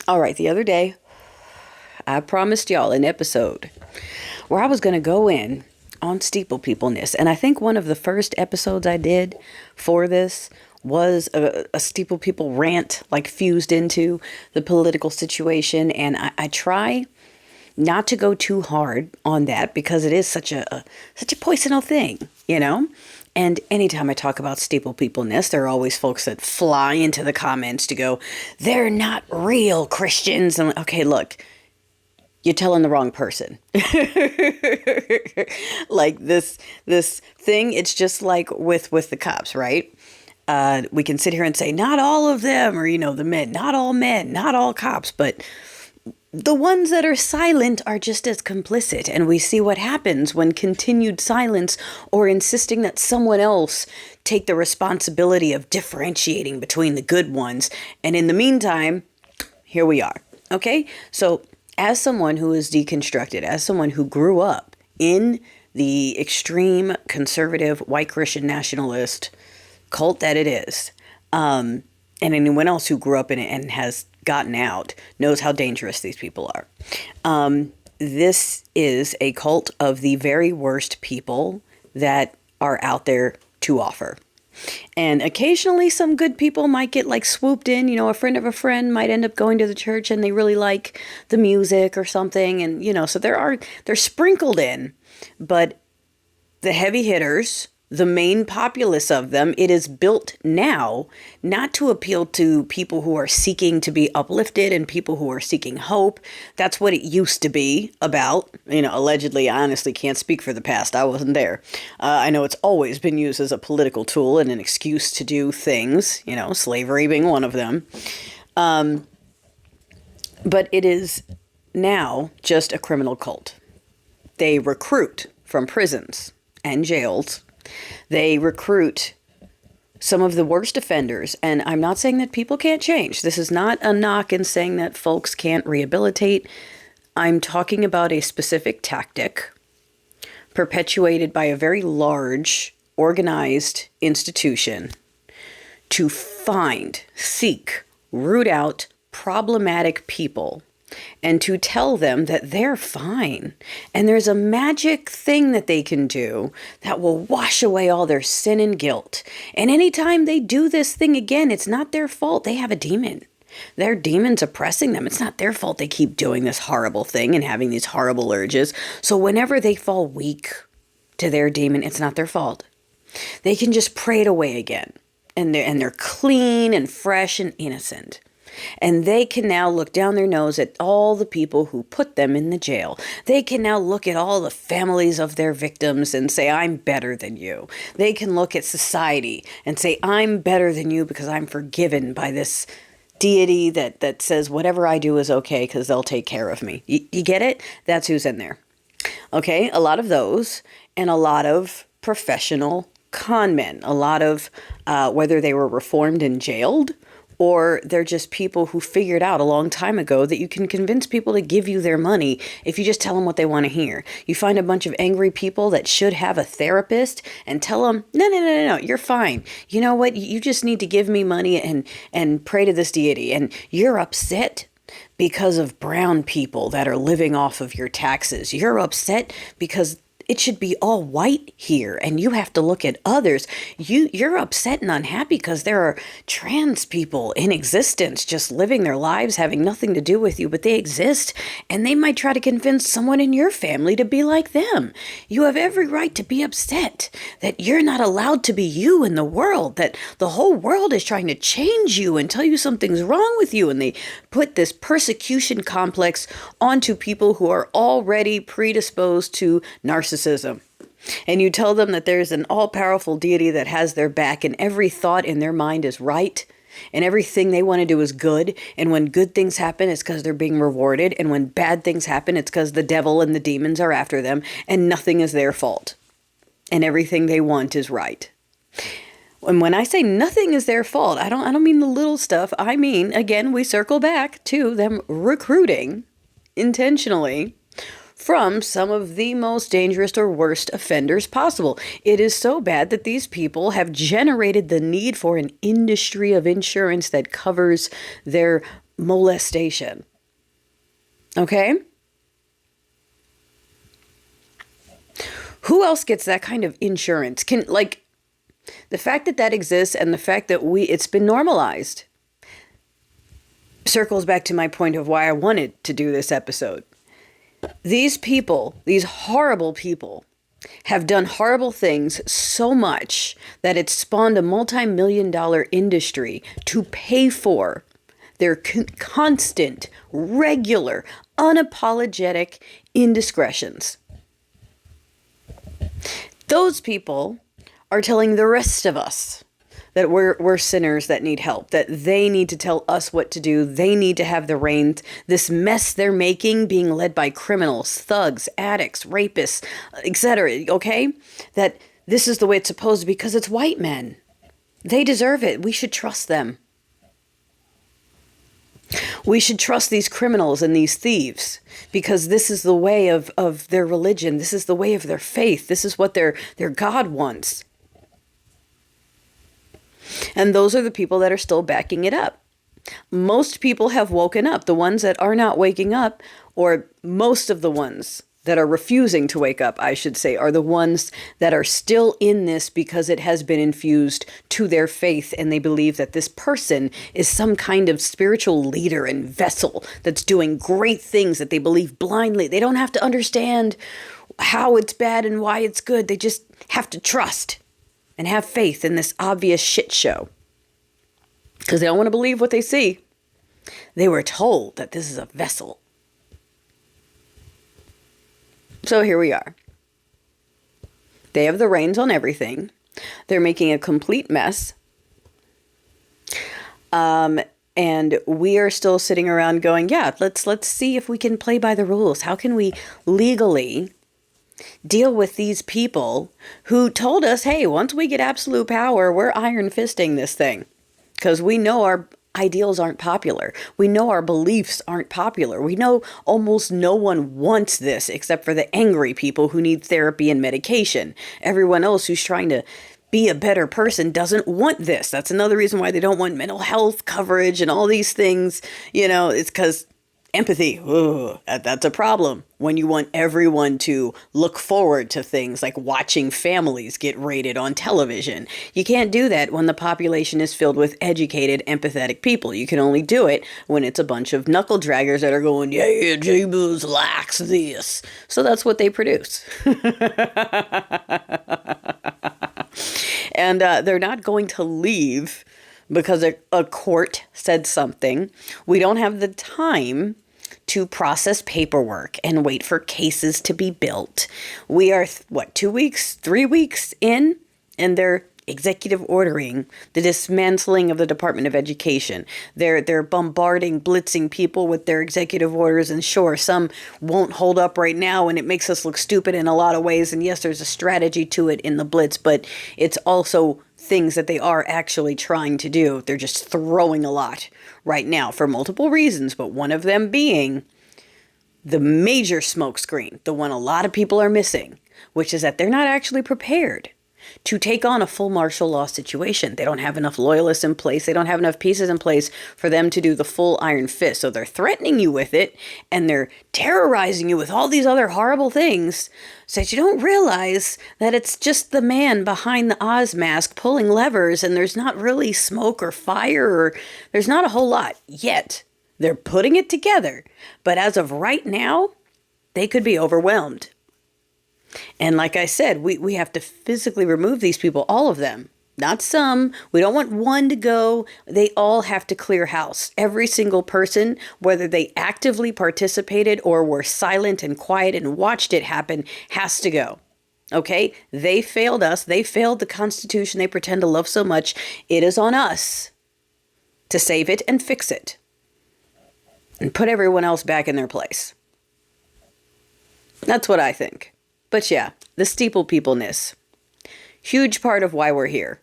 All right, the other day, I promised y'all an episode where I was going to go in on steeplepeopleness. And I think one of the first episodes I did for this was a steeple people rant, like fused into the political situation. And I try not to go too hard on that because it is such a poisonal thing, you know? And anytime I talk about steeplepeopleness, there are always folks that fly into the comments to go, they're not real Christians. And okay, look, you're telling the wrong person. Like this thing, it's just like with the cops, right? We can sit here and say, not all of them, or, the men, not all cops, but the ones that are silent are just as complicit. And we see what happens when continued silence or insisting that someone else take the responsibility of differentiating between the good ones. And in the meantime, here we are. Okay, so as someone who is deconstructed, as someone who grew up in the extreme conservative white Christian nationalist cult that it is, and anyone else who grew up in it and has gotten out knows how dangerous these people are. This is a cult of the very worst people that are out there to offer. And occasionally some good people might get like swooped in, a friend of a friend might end up going to the church and they really like the music or something. And, so they're sprinkled in, but the heavy hitters, the main populace of them, it is built now not to appeal to people who are seeking to be uplifted and people who are seeking hope. That's what it used to be about. Allegedly, I honestly can't speak for the past. I wasn't there. I know it's always been used as a political tool and an excuse to do things, slavery being one of them. But it is now just a criminal cult. They recruit from prisons and jails. They recruit some of the worst offenders. And I'm not saying that people can't change. This is not a knock in saying that folks can't rehabilitate. I'm talking about a specific tactic perpetuated by a very large, organized institution to find, seek, root out problematic people and to tell them that they're fine. And there's a magic thing that they can do that will wash away all their sin and guilt. And anytime they do this thing again, it's not their fault. They have a demon. Their demon's oppressing them. It's not their fault they keep doing this horrible thing and having these horrible urges. So whenever they fall weak to their demon, it's not their fault. They can just pray it away again. And they're clean and fresh and innocent. And they can now look down their nose at all the people who put them in the jail. They can now look at all the families of their victims and say, I'm better than you. They can look at society and say, I'm better than you because I'm forgiven by this deity that says whatever I do is okay because they'll take care of me. You get it? That's who's in there. Okay, a lot of those and a lot of professional con men. A lot of whether they were reformed and jailed, or they're just people who figured out a long time ago that you can convince people to give you their money if you just tell them what they want to hear. You find a bunch of angry people that should have a therapist and tell them, no, you're fine. You know what? You just need to give me money and pray to this deity. And you're upset because of brown people that are living off of your taxes. You're upset because it should be all white here, and you have to look at others. You're upset and unhappy because there are trans people in existence just living their lives, having nothing to do with you, but they exist, and they might try to convince someone in your family to be like them. You have every right to be upset that you're not allowed to be you in the world, that the whole world is trying to change you and tell you something's wrong with you, and they put this persecution complex onto people who are already predisposed to narcissism. And you tell them that there's an all-powerful deity that has their back and every thought in their mind is right and everything they want to do is good. And when good things happen, it's because they're being rewarded. And when bad things happen, it's because the devil and the demons are after them and nothing is their fault. And everything they want is right. And when I say nothing is their fault, I don't mean the little stuff. I mean, again, we circle back to them recruiting intentionally from some of the most dangerous or worst offenders possible. It is so bad that these people have generated the need for an industry of insurance that covers their molestation. Okay? Who else gets that kind of insurance? The fact that that exists and the fact that it's been normalized circles back to my point of why I wanted to do this episode. These people, these horrible people, have done horrible things so much that it's spawned a multi-million-dollar industry to pay for their constant, regular, unapologetic indiscretions. Those people are telling the rest of us that we're sinners that need help, that they need to tell us what to do. They need to have the reins. This mess they're making, being led by criminals, thugs, addicts, rapists, etc. Okay? That this is the way it's supposed to be because it's white men. They deserve it. We should trust them. We should trust these criminals and these thieves because this is the way of their religion. This is the way of their faith. This is what their God wants. And those are the people that are still backing it up. Most people have woken up. The ones that are not waking up, or most of the ones that are refusing to wake up, I should say, are the ones that are still in this because it has been infused to their faith and they believe that this person is some kind of spiritual leader and vessel that's doing great things that they believe blindly. They don't have to understand how it's bad and why it's good. They just have to trust and have faith in this obvious shit show because they don't want to believe what they see. They were told that this is a vessel. So here we are. They have the reins on everything. They're making a complete mess. And we are still sitting around going, yeah, let's see if we can play by the rules. How can we legally deal with these people who told us, hey, once we get absolute power, we're iron fisting this thing. Because we know our ideals aren't popular. We know our beliefs aren't popular. We know almost no one wants this except for the angry people who need therapy and medication. Everyone else who's trying to be a better person doesn't want this. That's another reason why they don't want mental health coverage and all these things. It's because empathy, that's a problem when you want everyone to look forward to things like watching families get raided on television. You can't do that when the population is filled with educated, empathetic people. You can only do it when it's a bunch of knuckle draggers that are going, yeah, J-Boo's lacks this. So that's what they produce. And they're not going to leave because a court said something. We don't have the time to process paperwork and wait for cases to be built. We are, 2 weeks, 3 weeks in, and they're executive ordering the dismantling of the Department of Education. They're bombarding, blitzing people with their executive orders, and sure, some won't hold up right now, and it makes us look stupid in a lot of ways, and yes, there's a strategy to it in the blitz, but it's also things that they are actually trying to do. They're just throwing a lot right now for multiple reasons, but one of them being the major smokescreen, the one a lot of people are missing, which is that they're not actually prepared to take on a full martial law situation. They don't have enough loyalists in place. They don't have enough pieces in place for them to do the full iron fist. So they're threatening you with it, and they're terrorizing you with all these other horrible things so that you don't realize that it's just the man behind the Oz mask pulling levers, and there's not really smoke or fire, or there's not a whole lot yet. They're putting it together. But as of right now, they could be overwhelmed. And like I said, we have to physically remove these people, all of them, not some. We don't want one to go. They all have to clear house. Every single person, whether they actively participated or were silent and quiet and watched it happen, has to go. Okay? They failed us. They failed the Constitution they pretend to love so much. It is on us to save it and fix it and put everyone else back in their place. That's what I think. But yeah, the steeple people-ness. Huge part of why we're here.